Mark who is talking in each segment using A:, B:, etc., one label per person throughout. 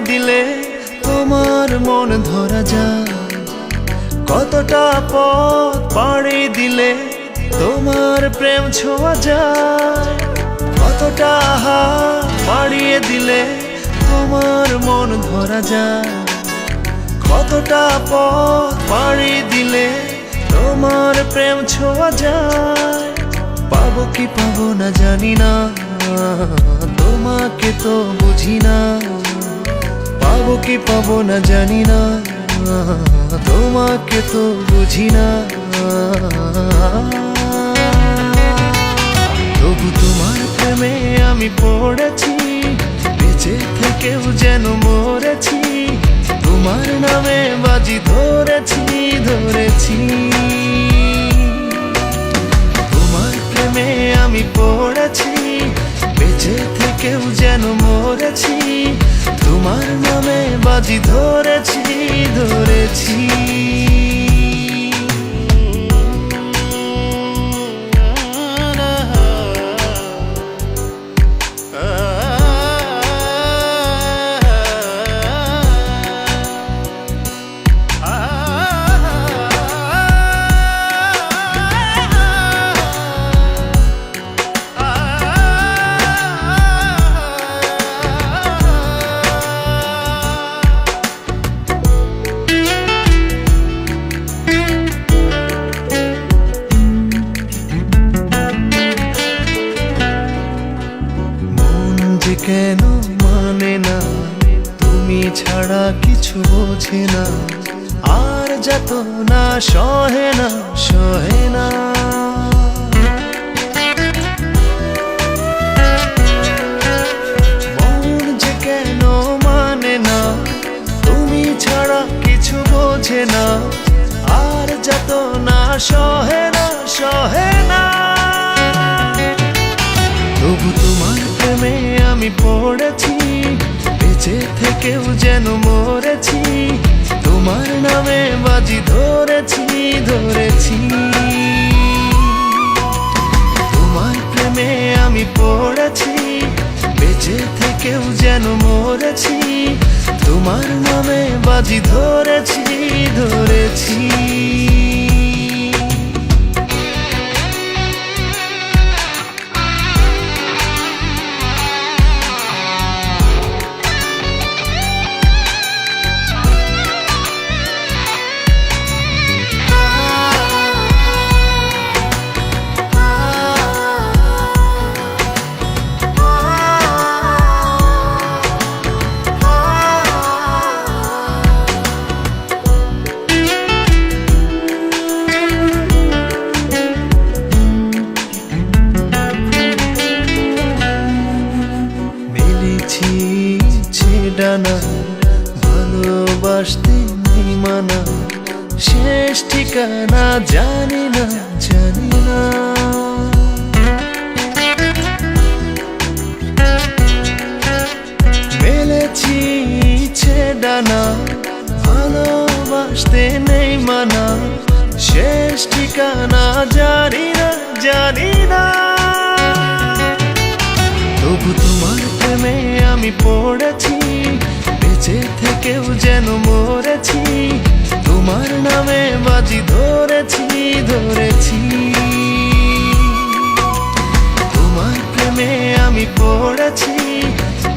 A: দিলে তোমার মন ধরা যায়। কতটা পথ পাড়ি দিলে তোমার প্রেম ছোঁয়া যায়। কতটা হাত বাড়িয়ে দিলে তোমার মন ধরা যায়। কতটা পথ পাড়ি দিলে তোমার প্রেম ছোঁয়া যায়। পাবো কি পাবো না জানি না, তোমাকে তো বুঝি না। পাবো কি পাবো না জানি না, তোমাকে তো বুঝি না। তবু তোমার প্রেমে আমি পড়েছি, বেঁচে থেকেও যেন মরেছি। তোমার নামে বাজি ধরেছি ধরেছি। তোমার প্রেমে আমি পড়েছি, বেঁচে থেকেও যেন মরেছি। তোমার নামে বাজি ধরেছি ধরেছি। কেন মানে না, তুমি ছাড়া কিছু বোঝে না। আর যত না সহে না সহে না। মন যে কেন মানে না, তুমি ছাড়া কিছু বোঝে না। আর যত না সহে না সহে না। তবু তোমার প্রেমে আমি পড়েছি, বেঁচে থেকেও যেন মরেছি। তোমার নামে বাজি ধরেছি ধরেছি। তোমার প্রেমে আমি পড়েছি, বেঁচে থেকেও যেন মরেছি। তোমার নামে বাজি ধরেছি ধরেছি। ডানা ভালোবাসতে নেই মানা, শেষ ঠিকানা জানি না জানি না। মেলেছি ইচ্ছে ডানা ভালোবাসতে নেই মানা, শেষ ঠিকানা জানি না জানি না। তবু তোমার প্রেমে আমি পড়েছি, বেঁচে থেকেও যেন মরেছি। তোমার নামে বাজি ধরেছি ধরেছি। তোমার প্রেমে আমি পড়েছি,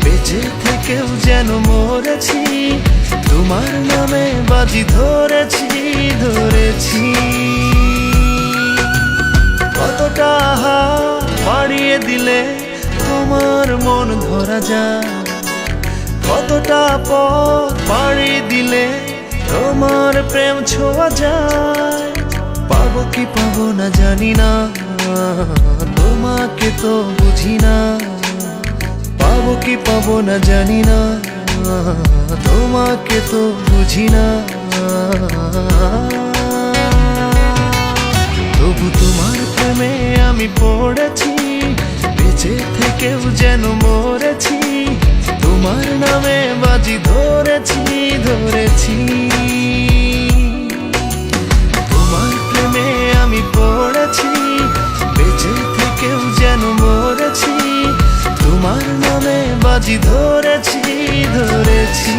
A: বেঁচে থেকেও যেন মরেছি। তোমার নামে বাজি ধরেছি ধরেছি। কতটা হাত বাড়িয়ে দিলে তোমার মন ধরা যায়। কতটা পথ পাড়ি দিলে তোমার প্রেম ছোঁয়া যায়। পাবো কি পাবো না জানি না, তোমাকে তো বুঝি না। পাবো কি পাবো না জানি না, তোমাকে তো বুঝি না। তবু তোমার প্রেমে আমি পড়েছি, বেঁচে থেকেও যেন মরেছি। তোমার নামে বাজি ধরেছি ধরেছি। তোমার প্রেমে আমি পড়েছি, বেঁচে থেকেও যেন মরেছি। তোমার নামে বাজি ধরেছি ধরেছি।